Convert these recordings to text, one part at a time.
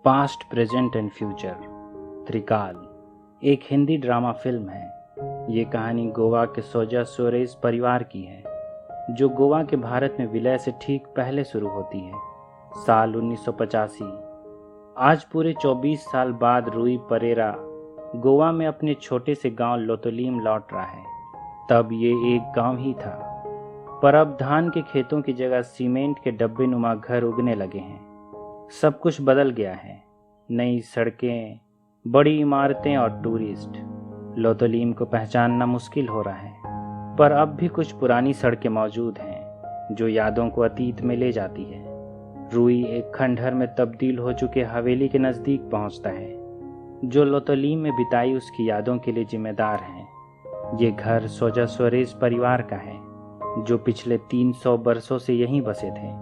Past, present and future. त्रिकाल एक Hindi drama film है। ये कहानी गोवा के सोजा सोरेस परिवार की है, जो गोवा के भारत में विलय से ठीक पहले शुरू होती है, साल 1985। आज पूरे 24 साल बाद रूई परेरा गोवा में अपने छोटे से गांव लोतोलीम लौट रहा है। तब ये एक गांव ही था, पर अब धान के खेतों की जगह सीमेंट के डब्बे नुमा घर उगने लगे हैं। सब कुछ बदल गया है, नई सड़कें, बड़ी इमारतें और टूरिस्ट। लोतोलीम को पहचानना मुश्किल हो रहा है, पर अब भी कुछ पुरानी सड़कें मौजूद हैं जो यादों को अतीत में ले जाती है। रूई एक खंडहर में तब्दील हो चुके हवेली के नज़दीक पहुंचता है, जो लोतोलीम में बिताई उसकी यादों के लिए जिम्मेदार है। ये घर सोजा सोरेस परिवार का है, जो पिछले 300 वर्षों से यहीं बसे थे।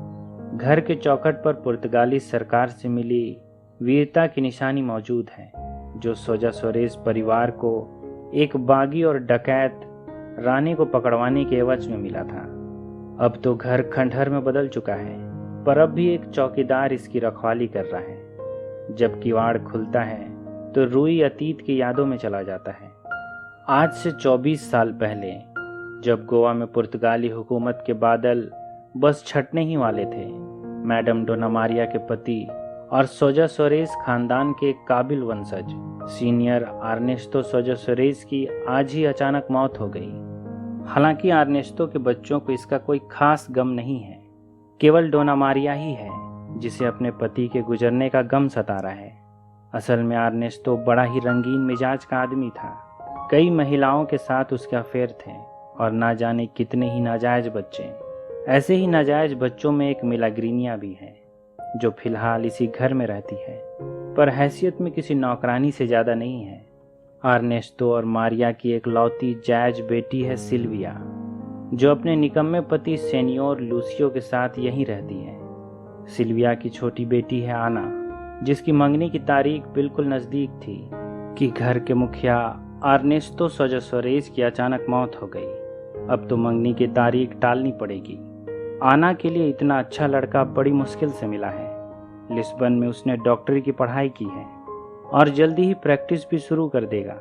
घर के चौखट पर पुर्तगाली सरकार से मिली वीरता की निशानी मौजूद है, जो सोजा सोरेस परिवार को एक बागी और डकैत रानी को पकड़वाने के एवज में मिला था। अब तो घर खंडहर में बदल चुका है, पर अब भी एक चौकीदार इसकी रखवाली कर रहा है। जब किवाड़ खुलता है तो रूई अतीत की यादों में चला जाता है। आज से 24 साल पहले, जब गोवा में पुर्तगाली हुकूमत के बादल बस छटने ही वाले थे, मैडम डोना मारिया के पति और सोजा सोरेस खानदान के एक काबिल वंशज सीनियर आर्नेस्तो सोजा सोरेस की आज ही अचानक मौत हो गई। हालांकि आर्नेस्तो के बच्चों को इसका कोई खास गम नहीं है, केवल डोना मारिया ही है जिसे अपने पति के गुजरने का गम सता रहा है। असल में आर्नेस्तो बड़ा ही रंगीन मिजाज का आदमी था। कई महिलाओं के साथ उसके अफेयर थे और ना जाने कितने ही नाजायज बच्चे। ऐसे ही नाजायज बच्चों में एक मिलाग्रीनिया भी है, जो फिलहाल इसी घर में रहती है, पर हैसियत में किसी नौकरानी से ज़्यादा नहीं है। आर्नेस्तो और मारिया की एक लौती जायज बेटी है सिल्विया, जो अपने निकम्मे पति सेनियोर लूसियो के साथ यहीं रहती है। सिल्विया की छोटी बेटी है आना, जिसकी मंगनी की तारीख बिल्कुल नज़दीक थी कि घर के मुखिया आर्नेस्तो सोजा सोरेस की अचानक मौत हो गई। अब तो मंगनी की तारीख टालनी पड़ेगी। आना के लिए इतना अच्छा लड़का बड़ी मुश्किल से मिला है। लिस्बन में उसने डॉक्टरी की पढ़ाई की है और जल्दी ही प्रैक्टिस भी शुरू कर देगा।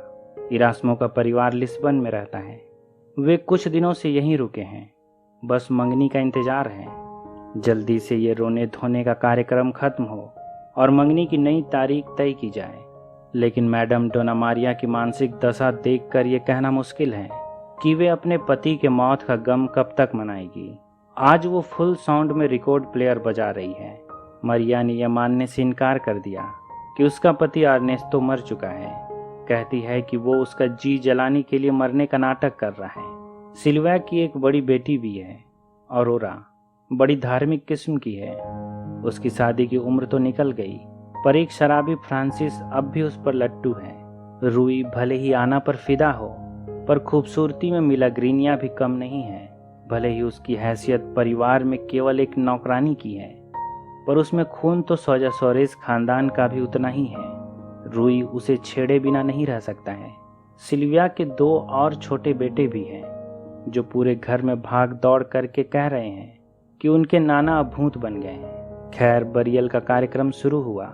इरास्मो का परिवार लिस्बन में रहता है। वे कुछ दिनों से यहीं रुके हैं, बस मंगनी का इंतजार है। जल्दी से ये रोने धोने का कार्यक्रम खत्म हो और मंगनी की नई तारीख तय की जाए। लेकिन मैडम डोना मारिया की मानसिक दशा देखकर ये कहना मुश्किल है कि वे अपने पति के मौत का गम कब तक मनाएगी। आज वो फुल साउंड में रिकॉर्ड प्लेयर बजा रही है। मारिया ने यह मानने से इनकार कर दिया कि उसका पति आर्नेस्तो मर चुका है। कहती है कि वो उसका जी जलाने के लिए मरने का नाटक कर रहा है। सिल्विया की एक बड़ी बेटी भी है, औरोरा, बड़ी धार्मिक किस्म की है। उसकी शादी की उम्र तो निकल गई, पर एक शराबी फ्रांसिस अब भी उस पर लट्टू है। रूई भले ही आना पर फिदा हो, पर खूबसूरती में मिलाग्रीनिया भी कम नहीं है। भले ही उसकी हैसियत परिवार में केवल एक नौकरानी की है, पर उसमें खून तो सोजा सोरेस खानदान का भी उतना ही है। रूई उसे छेड़े बिना नहीं रह सकता है। सिल्विया के 2 और छोटे बेटे भी हैं, जो पूरे घर में भाग दौड़ करके कह रहे हैं कि उनके नाना अब भूत बन गए हैं। खैर, बरियल का कार्यक्रम शुरू हुआ।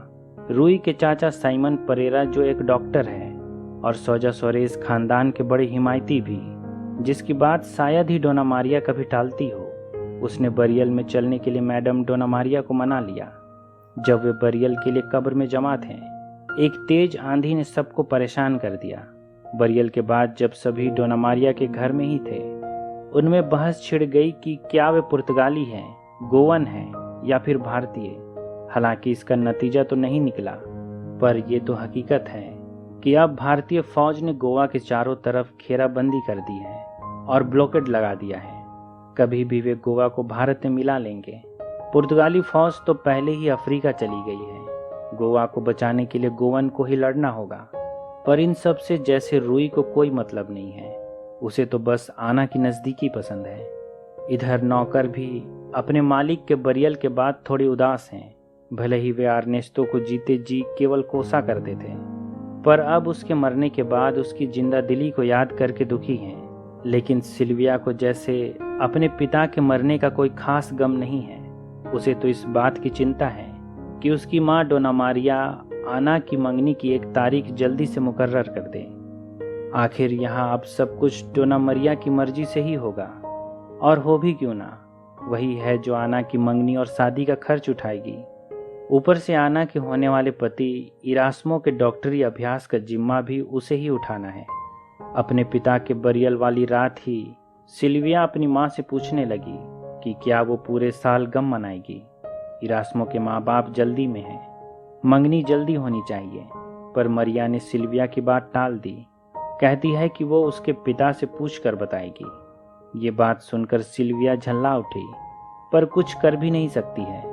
रूई के चाचा साइमन परेरा, जो एक डॉक्टर है और सोजा सोरेस खानदान के बड़े हिमायती भी, जिसकी बात शायद ही डोना मारिया कभी टालती हो, उसने बरियल में चलने के लिए मैडम डोना मारिया को मना लिया। जब वे बरियल के लिए कब्र में जमा थे, एक तेज आंधी ने सबको परेशान कर दिया। बरियल के बाद जब सभी डोना मारिया के घर में ही थे, उनमें बहस छिड़ गई कि क्या वे पुर्तगाली हैं, गोवन हैं या फिर भारतीय। हालांकि इसका नतीजा तो नहीं निकला, पर यह तो हकीकत है कि अब भारतीय फौज ने गोवा के चारों तरफ घेराबंदी कर दी है और ब्लॉकेड लगा दिया है। कभी भी वे गोवा को भारत में मिला लेंगे। पुर्तगाली फौज तो पहले ही अफ्रीका चली गई है। गोवा को बचाने के लिए गोवन को ही लड़ना होगा, पर इन सब से जैसे रूई को कोई मतलब नहीं है। उसे तो बस आना की नज़दीकी पसंद है। इधर नौकर भी अपने मालिक के बरियल के बाद थोड़े उदास हैं। भले ही वे आर्नेस्तो को जीते जी केवल कोसा करते थे, पर अब उसके मरने के बाद उसकी जिंदा दिली को याद करके दुखी हैं। लेकिन सिल्विया को जैसे अपने पिता के मरने का कोई खास गम नहीं है। उसे तो इस बात की चिंता है कि उसकी माँ डोना मारिया आना की मंगनी की एक तारीख जल्दी से मुकर्रर कर दे। आखिर यहाँ अब सब कुछ डोना मारिया की मर्जी से ही होगा, और हो भी क्यों ना, वही है जो आना की मंगनी और शादी का खर्च उठाएगी। ऊपर से आना के होने वाले पति इरास्मो के डॉक्टरी अभ्यास का जिम्मा भी उसे ही उठाना है। अपने पिता के बरियल वाली रात ही सिल्विया अपनी माँ से पूछने लगी कि क्या वो पूरे साल गम मनाएगी। इरास्मो के माँ बाप जल्दी में हैं, मंगनी जल्दी होनी चाहिए, पर मरिया ने सिल्विया की बात टाल दी। कहती है कि वो उसके पिता से पूछ कर बताएगी। ये बात सुनकर सिल्विया झल्ला उठी, पर कुछ कर भी नहीं सकती है।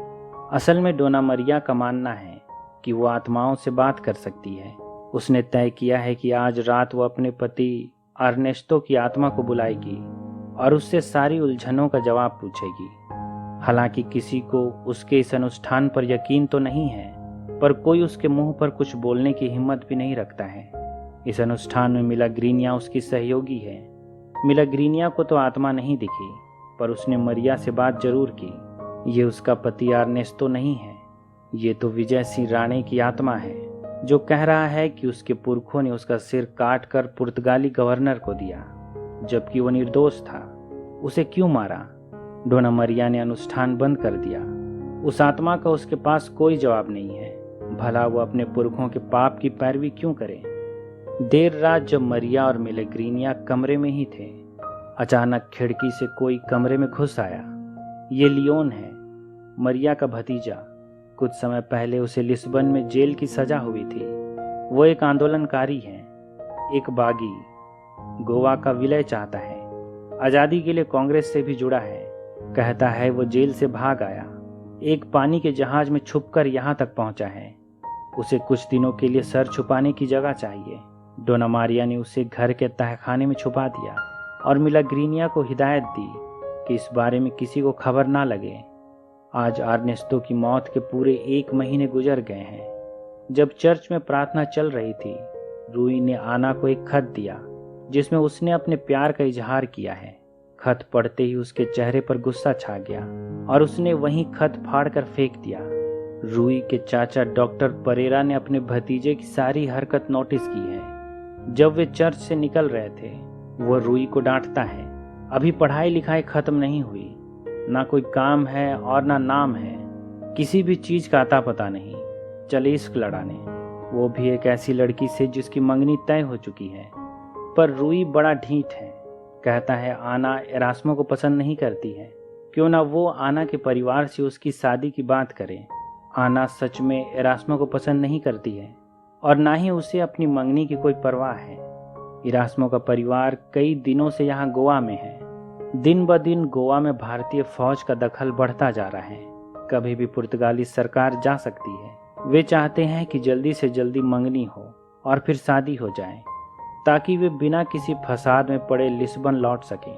असल में डोना मरिया का मानना है कि वो आत्माओं से बात कर सकती है। उसने तय किया है कि आज रात वो अपने पति अर्नेस्टो की आत्मा को बुलाएगी और उससे सारी उलझनों का जवाब पूछेगी। हालांकि किसी को उसके इस अनुष्ठान पर यकीन तो नहीं है, पर कोई उसके मुंह पर कुछ बोलने की हिम्मत भी नहीं रखता है। इस अनुष्ठान में मिलाग्रीनिया उसकी सहयोगी है। मिलाग्रीनिया को तो आत्मा नहीं दिखी, पर उसने मरिया से बात जरूर की। ये उसका पति अर्नेस्टो नहीं है, ये तो विजय सिंह राणे की आत्मा है, जो कह रहा है कि उसके पुरखों ने उसका सिर काट कर पुर्तगाली गवर्नर को दिया, जबकि वो निर्दोष था। उसे क्यों मारा? डोना मरिया ने अनुष्ठान बंद कर दिया। उस आत्मा का उसके पास कोई जवाब नहीं है। भला वो अपने पुरखों के पाप की पैरवी क्यों करे? देर रात जब मरिया और मिलेग्रीनिया कमरे में ही थे, अचानक खिड़की से कोई कमरे में घुस आया। ये लियोन है, मरिया का भतीजा। कुछ समय पहले उसे लिस्बन में जेल की सजा हुई थी। वो एक आंदोलनकारी है, एक बागी, गोवा का विलय चाहता है, आज़ादी के लिए कांग्रेस से भी जुड़ा है। कहता है वो जेल से भाग आया, एक पानी के जहाज में छुपकर यहाँ तक पहुँचा है। उसे कुछ दिनों के लिए सर छुपाने की जगह चाहिए। डोना मारिया ने उसे घर के तहखाने में छुपा दिया और मिलाग्रीनिया को हिदायत दी कि इस बारे में किसी को खबर ना लगे। आज अर्नेस्टो की मौत के पूरे 1 महीने गुजर गए हैं। जब चर्च में प्रार्थना चल रही थी, रूई ने आना को एक खत दिया जिसमें उसने अपने प्यार का इजहार किया है। खत पढ़ते ही उसके चेहरे पर गुस्सा छा गया और उसने वहीं खत फाड़ कर फेंक दिया। रूई के चाचा डॉक्टर परेरा ने अपने भतीजे की सारी हरकत नोटिस की है। जब वे चर्च से निकल रहे थे, वो रूई को डांटता है, अभी पढ़ाई लिखाई खत्म नहीं हुई, ना कोई काम है और ना नाम है, किसी भी चीज का अता पता नहीं, चले इश्क लड़ाने, वो भी एक ऐसी लड़की से जिसकी मंगनी तय हो चुकी है। पर रूई बड़ा ढीठ है। कहता है आना एरास्मो को पसंद नहीं करती है, क्यों ना वो आना के परिवार से उसकी शादी की बात करे। आना सच में एरास्मो को पसंद नहीं करती है और ना ही उसे अपनी मंगनी की कोई परवाह है। इरास्मो का परिवार कई दिनों से यहाँ गोवा में है। दिन ब दिन गोवा में भारतीय फौज का दखल बढ़ता जा रहा है। कभी भी पुर्तगाली सरकार जा सकती है। वे चाहते हैं कि जल्दी से जल्दी मंगनी हो और फिर शादी हो जाए, ताकि वे बिना किसी फसाद में पड़े लिस्बन लौट सकें।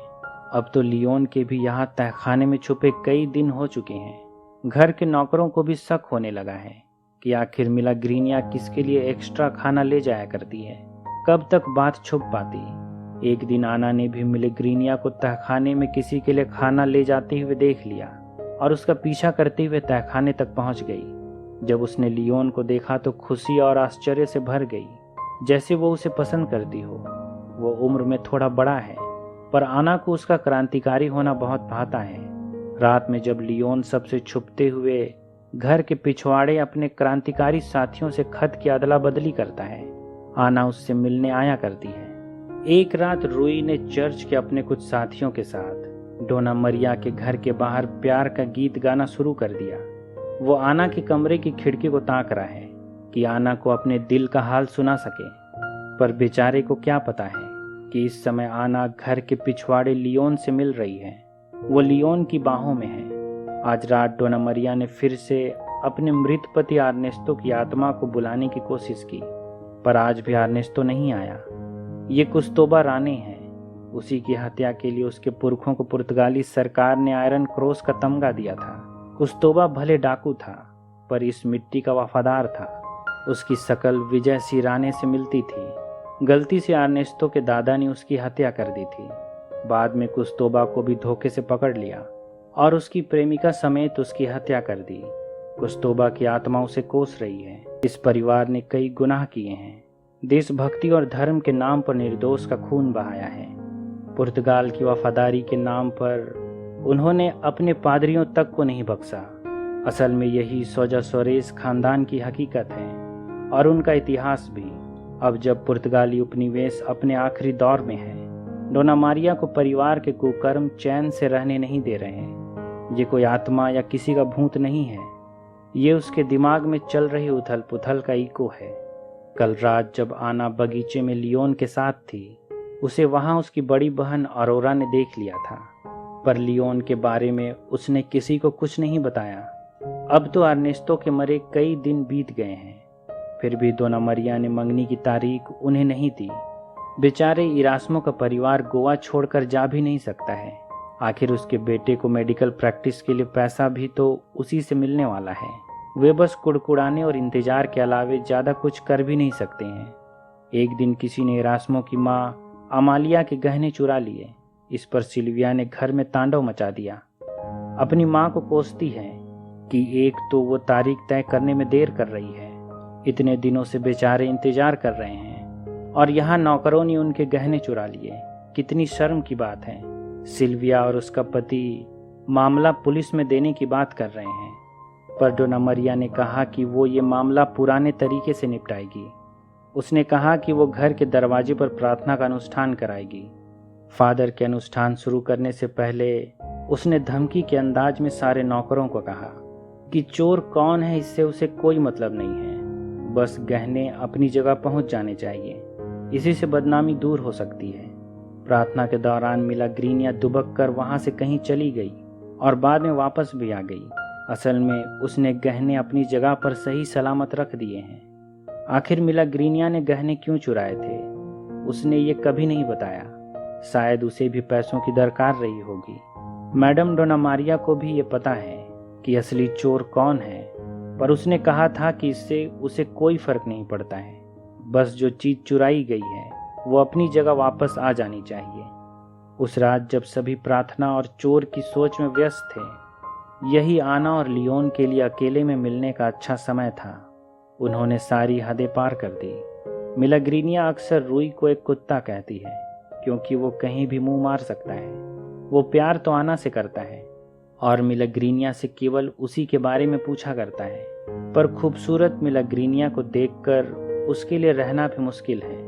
अब तो लियोन के भी यहाँ तहखाने में छुपे कई दिन हो चुके हैं। घर के नौकरों को भी शक होने लगा है कि आखिर मिलाग्रीनिया किसके लिए एक्स्ट्रा खाना ले जाया करती है। कब तक बात छुप पाती। एक दिन आना ने भी मिलाग्रीनिया को तहखाने में किसी के लिए खाना ले जाते हुए देख लिया और उसका पीछा करते हुए तहखाने तक पहुंच गई। जब उसने लियोन को देखा तो खुशी और आश्चर्य से भर गई, जैसे वो उसे पसंद करती हो। वो उम्र में थोड़ा बड़ा है, पर आना को उसका क्रांतिकारी होना बहुत भाता है। रात में जब लियोन सबसे छुपते हुए घर के पिछवाड़े अपने क्रांतिकारी साथियों से खत की अदला बदली करता है, आना उससे मिलने आया करती है। एक रात रूई ने चर्च के अपने कुछ साथियों के साथ डोना मरिया के घर के बाहर प्यार का गीत गाना शुरू कर दिया। वो आना के कमरे की खिड़की को ताक रहा है कि आना को अपने दिल का हाल सुना सके, पर बेचारे को क्या पता है कि इस समय आना घर के पिछवाड़े लियोन से मिल रही है। वो लियोन की बाहों में है। आज रात डोना मरिया ने फिर से अपने मृत पति अर्नेस्टो की आत्मा को बुलाने की कोशिश की, पर आज भी अर्नेस्टो नहीं आया। ये कुस्तोबा राणे है। उसी की हत्या के लिए उसके पुरखों को पुर्तगाली सरकार ने आयरन क्रॉस का तमगा दिया था। कुस्तोबा भले डाकू था, पर इस मिट्टी का वफादार था। उसकी शकल विजय सिंह राणे से मिलती थी। गलती से अर्नेस्टो के दादा ने उसकी हत्या कर दी थी। बाद में कुस्तोबा को भी धोखे से पकड़ लिया और उसकी प्रेमिका समेत उसकी हत्या कर दी। कुछ तौबा की आत्मा उसे कोस रही है। इस परिवार ने कई गुनाह किए हैं, देशभक्ति और धर्म के नाम पर निर्दोष का खून बहाया है। पुर्तगाल की वफादारी के नाम पर उन्होंने अपने पादरियों तक को नहीं बख्शा। असल में यही सोजा सोरेस खानदान की हकीकत है और उनका इतिहास भी। अब जब पुर्तगाली उपनिवेश अपने आखिरी दौर में है, डोना मारिया को परिवार के कुकर्म चैन से रहने नहीं दे रहे हैं। ये कोई आत्मा या किसी का भूत नहीं है, ये उसके दिमाग में चल रही उथल पुथल का इको है। कल रात जब आना बगीचे में लियोन के साथ थी, उसे वहां उसकी बड़ी बहन अरोरा ने देख लिया था, पर लियोन के बारे में उसने किसी को कुछ नहीं बताया। अब तो अर्नेस्टो के मरे कई दिन बीत गए हैं, फिर भी डोना मारिया ने मंगनी की तारीख उन्हें नहीं दी। बेचारे इरास्मो का परिवार गोवा छोड़कर जा भी नहीं सकता है। आखिर उसके बेटे को मेडिकल प्रैक्टिस के लिए पैसा भी तो उसी से मिलने वाला है। वे बस कुड़कुड़ाने और इंतजार के अलावे ज़्यादा कुछ कर भी नहीं सकते हैं। एक दिन किसी ने इरास्मो की माँ अमालिया के गहने चुरा लिए। इस पर सिल्विया ने घर में तांडव मचा दिया। अपनी माँ को कोसती है कि एक तो वो तारीख तय करने में देर कर रही है, इतने दिनों से बेचारे इंतजार कर रहे हैं, और यहाँ नौकरों ने उनके गहने चुरा लिए। कितनी शर्म की बात है। सिल्विया और उसका पति मामला पुलिस में देने की बात कर रहे हैं, पर डोना मारिया ने कहा कि वो ये मामला पुराने तरीके से निपटाएगी। उसने कहा कि वो घर के दरवाजे पर प्रार्थना का अनुष्ठान कराएगी। फादर के अनुष्ठान शुरू करने से पहले उसने धमकी के अंदाज में सारे नौकरों को कहा कि चोर कौन है इससे उसे कोई मतलब नहीं है, बस गहने अपनी जगह पहुंच जाने चाहिए, इसी से बदनामी दूर हो सकती है। प्रार्थना के दौरान मिलाग्रीनिया दुबक कर वहां से कहीं चली गई और बाद में वापस भी आ गई। असल में उसने गहने अपनी जगह पर सही सलामत रख दिए हैं। आखिर मिलाग्रीनिया ने गहने क्यों चुराए थे, उसने ये कभी नहीं बताया। शायद उसे भी पैसों की दरकार रही होगी। मैडम डोना मारिया को भी ये पता है कि असली चोर कौन है, पर उसने कहा था कि इससे उसे कोई फर्क नहीं पड़ता है, बस जो चीज चुराई गई है वो अपनी जगह वापस आ जानी चाहिए। उस रात जब सभी प्रार्थना और चोर की सोच में व्यस्त थे, यही आना और लियोन के लिए अकेले में मिलने का अच्छा समय था। उन्होंने सारी हदें पार कर दी। मिलाग्रीनिया अक्सर रूई को एक कुत्ता कहती है, क्योंकि वो कहीं भी मुंह मार सकता है। वो प्यार तो आना से करता है और मिलाग्रीनिया से केवल उसी के बारे में पूछा करता है, पर खूबसूरत मिलाग्रीनिया को देखकर उसके लिए रहना भी मुश्किल है।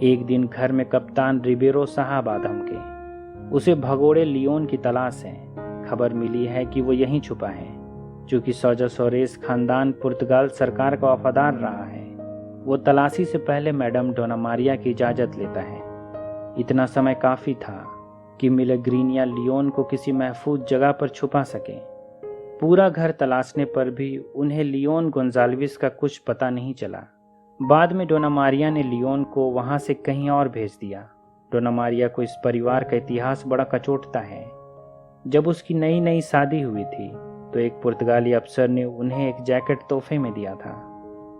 एक दिन घर में कप्तान रिबेरो साहब आ धमके। उसे भगोड़े लियोन की तलाश है। खबर मिली है कि वो यहीं छुपा है। चूंकि सोजा सोरेस खानदान पुर्तगाल सरकार का वफादार रहा है, वो तलाशी से पहले मैडम डोना मारिया की इजाज़त लेता है। इतना समय काफ़ी था कि मिलाग्रीनिया लियोन को किसी महफूज जगह पर छुपा सके। पूरा घर तलाशने पर भी उन्हें लियोन गोंजाल्विस का कुछ पता नहीं चला। बाद में डोना मारिया ने लियोन को वहां से कहीं और भेज दिया। डोना मारिया को इस परिवार का इतिहास बड़ा कचोटता है। जब उसकी नई नई शादी हुई थी तो एक पुर्तगाली अफसर ने उन्हें एक जैकेट तोहफे में दिया था,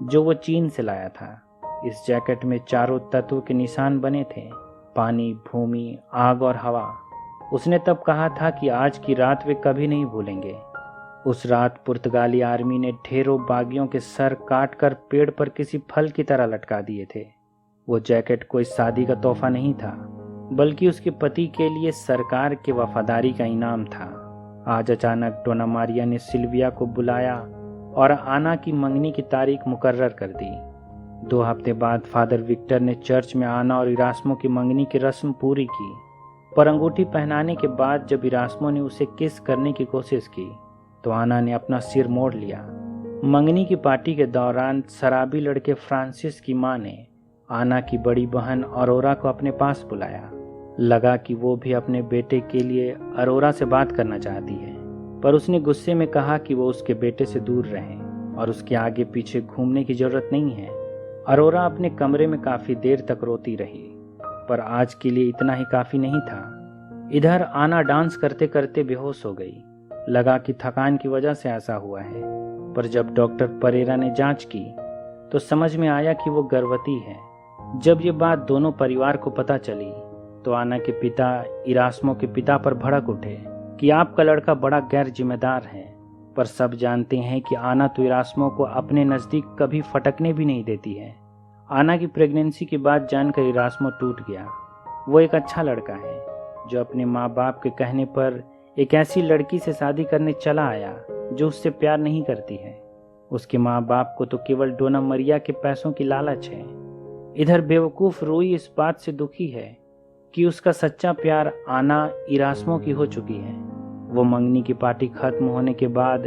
जो वो चीन से लाया था। इस जैकेट में चारों तत्व के निशान बने थे, पानी, भूमि, आग और हवा। उसने तब कहा था कि आज की रात वे कभी नहीं भूलेंगे। उस रात पुर्तगाली आर्मी ने ढेरों बागियों के सर काट कर पेड़ पर किसी फल की तरह लटका दिए थे। वो जैकेट कोई शादी का तोहफा नहीं था, बल्कि उसके पति के लिए सरकार के वफादारी का इनाम था। आज अचानक डोना मारिया ने सिल्विया को बुलाया और आना की मंगनी की तारीख मुकर्रर कर दी। 2 हफ्ते बाद फादर विक्टर ने चर्च में आना और इरास्मो की मंगनी की रस्म पूरी की, पर अंगूठी पहनाने के बाद जब इरास्मो ने उसे किस करने की कोशिश की तो आना ने अपना सिर मोड़ लिया। मंगनी की पार्टी के दौरान शराबी लड़के फ्रांसिस की मां ने आना की बड़ी बहन अरोरा को अपने पास बुलाया। लगा कि वो भी अपने बेटे के लिए अरोरा से बात करना चाहती है, पर उसने गुस्से में कहा कि वो उसके बेटे से दूर रहें और उसके आगे पीछे घूमने की जरूरत नहीं है। अरोरा अपने कमरे में काफी देर तक रोती रही, पर आज के लिए इतना ही काफी नहीं था। इधर आना डांस करते करते बेहोश हो गई। लगा कि थकान की वजह से ऐसा हुआ है, पर जब डॉक्टर परेरा ने जांच की तो समझ में आया कि वो गर्भवती है। जब ये बात दोनों परिवार को पता चली तो आना के पिता इरास्मो के पिता पर भड़क उठे कि आपका लड़का बड़ा गैर जिम्मेदार है, पर सब जानते हैं कि आना तो इरास्मो को अपने नज़दीक कभी फटकने भी नहीं देती है। आना की प्रेगनेंसी की बात जानकर इरास्मो टूट गया। वो एक अच्छा लड़का है जो अपने माँ बाप के कहने पर एक ऐसी लड़की से शादी करने चला आया जो उससे प्यार नहीं करती है। उसके माँ बाप को तो केवल डोना मरिया के पैसों की लालच है। इधर बेवकूफ़ रूई इस बात से दुखी है कि उसका सच्चा प्यार आना इरास्मो की हो चुकी है। वो मंगनी की पार्टी खत्म होने के बाद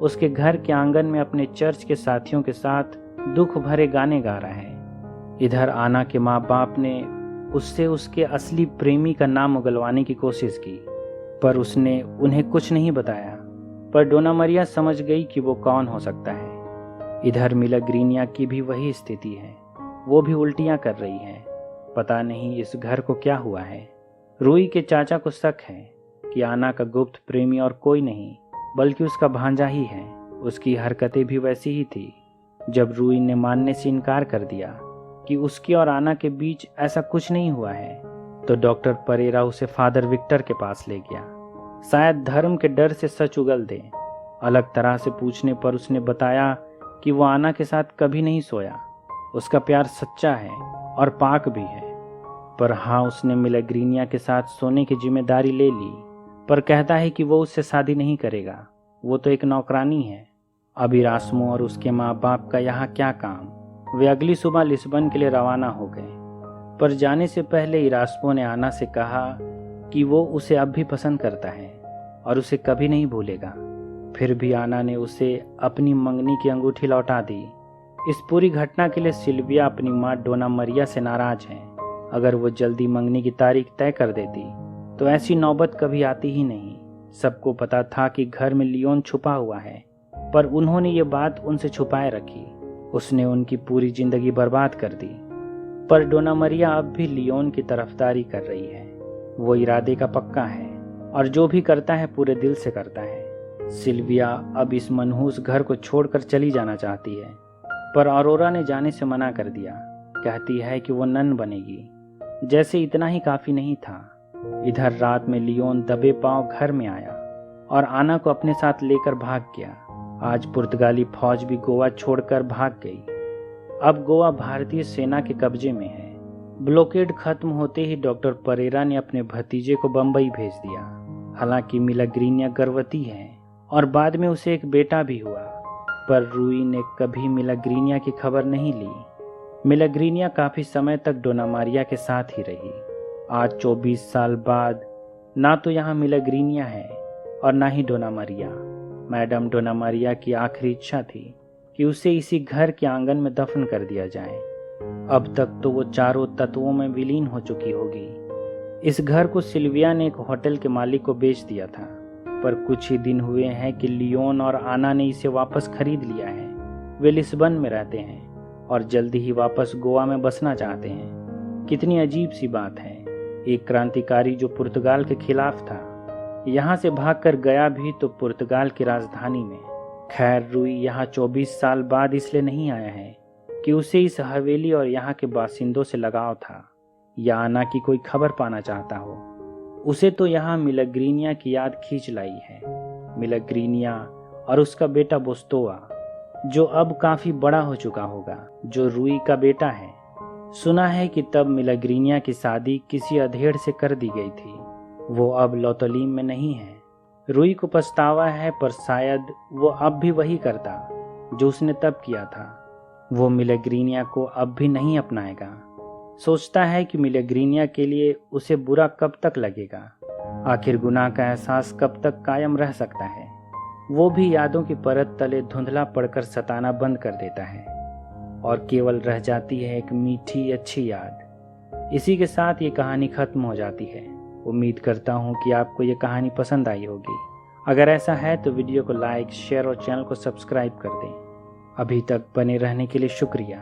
उसके घर के आंगन में अपने चर्च के साथियों के साथ दुख भरे गाने गा रहा है। इधर आना के माँ बाप ने उससे उसके असली प्रेमी का नाम उगलवाने की कोशिश की, पर उसने उन्हें कुछ नहीं बताया। पर डोना मरिया समझ गई कि वो कौन हो सकता है। इधर मिलाग्रीनिया की भी वही स्थिति है। वो भी उल्टियां कर रही है। पता नहीं इस घर को क्या हुआ है। रूई के चाचा को शक है कि आना का गुप्त प्रेमी और कोई नहीं बल्कि उसका भांजा ही है। उसकी हरकतें भी वैसी ही थी। जब रूई ने मानने से इनकार कर दिया कि उसकी और आना के बीच ऐसा कुछ नहीं हुआ है, तो डॉक्टर परेरा उसे फादर विक्टर के पास ले गया। शायद धर्म के डर से सच उगल दे। अलग तरह से पूछने पर उसने बताया कि वो आना के साथ कभी नहीं सोया। उसका प्यार सच्चा है और पाक भी है। पर हाँ, उसने मिलाग्रीनिया के साथ सोने की जिम्मेदारी ले ली, पर कहता है कि वो उससे शादी नहीं करेगा। वो तो एक नौकरानी है। अब इरास्मो और उसके माँ बाप का यहाँ क्या काम। वे अगली सुबह लिस्बन के लिए रवाना हो गए। पर जाने से पहले इरास्मो ने आना से कहा कि वो उसे अब भी पसंद करता है और उसे कभी नहीं भूलेगा। फिर भी आना ने उसे अपनी मंगनी की अंगूठी लौटा दी। इस पूरी घटना के लिए सिल्विया अपनी माँ डोना मरिया से नाराज है। अगर वो जल्दी मंगनी की तारीख तय कर देती तो ऐसी नौबत कभी आती ही नहीं। सबको पता था कि घर में लियोन छुपा हुआ है, पर उन्होंने ये बात उनसे छुपाए रखी। उसने उनकी पूरी जिंदगी बर्बाद कर दी। पर डोना मरिया अब भी लियोन की तरफदारी कर रही है। वो इरादे का पक्का है और जो भी करता है पूरे दिल से करता है। सिल्विया अब इस मनहूस घर को छोड़कर चली जाना चाहती है, पर अरोरा ने जाने से मना कर दिया। कहती है कि वो नन बनेगी। जैसे इतना ही काफी नहीं था, इधर रात में लियोन दबे पांव घर में आया और आना को अपने साथ लेकर भाग गया। आज पुर्तगाली फौज भी गोवा छोड़कर भाग गई। अब गोवा भारतीय सेना के कब्जे में है। ब्लॉकेड खत्म होते ही डॉक्टर परेरा ने अपने भतीजे को बंबई भेज दिया। हालांकि मिलाग्रीनिया गर्भवती है और बाद में उसे एक बेटा भी हुआ, पर रूई ने कभी मिलाग्रीनिया की खबर नहीं ली। मिलाग्रीनिया काफी समय तक डोना मरिया के साथ ही रही। आज 24 साल बाद ना तो यहाँ मिलाग्रीनिया है और ना ही डोना मरिया। मैडम डोना मरिया की आखिरी इच्छा थी कि उसे इसी घर के आंगन में दफन कर दिया जाए। अब तक तो वो चारों तत्वों में विलीन हो चुकी होगी। इस घर को सिल्विया ने एक होटल के मालिक को बेच दिया था, पर कुछ ही दिन हुए हैं कि लियोन और आना ने इसे वापस खरीद लिया है। वे लिस्बन में रहते हैं और जल्दी ही वापस गोवा में बसना चाहते हैं। कितनी अजीब सी बात है। एक क्रांतिकारी जो पुर्तगाल के खिलाफ था, यहाँ से भागकर गया भी तो पुर्तगाल की राजधानी में। खैर, रूई यहाँ 24 साल बाद इसलिए नहीं आया है कि उसे इस हवेली और यहाँ के बासिंदों से लगाव था या आना की कोई खबर पाना चाहता हो। उसे तो यहाँ मिलाग्रीनिया की याद खींच लाई है। मिलाग्रीनिया और उसका बेटा बोस्तोआ, जो अब काफी बड़ा हो चुका होगा, जो रूई का बेटा है। सुना है कि तब मिलाग्रीनिया की शादी किसी अधेड़ से कर दी गई थी। वो अब लौतलीम में नहीं है। रूई को पछतावा है, पर शायद वो अब भी वही करता जो उसने तब किया था। वो मिलाग्रीनिया को अब भी नहीं अपनाएगा। सोचता है कि मिलाग्रीनिया के लिए उसे बुरा कब तक लगेगा। आखिर गुनाह का एहसास कब तक कायम रह सकता है। वो भी यादों की परत तले धुंधला पड़कर सताना बंद कर देता है और केवल रह जाती है एक मीठी अच्छी याद। इसी के साथ ये कहानी खत्म हो जाती है। उम्मीद करता हूँ कि आपको ये कहानी पसंद आई होगी। अगर ऐसा है तो वीडियो को लाइक, शेयर और चैनल को सब्सक्राइब कर दें। अभी तक बने रहने के लिए शुक्रिया।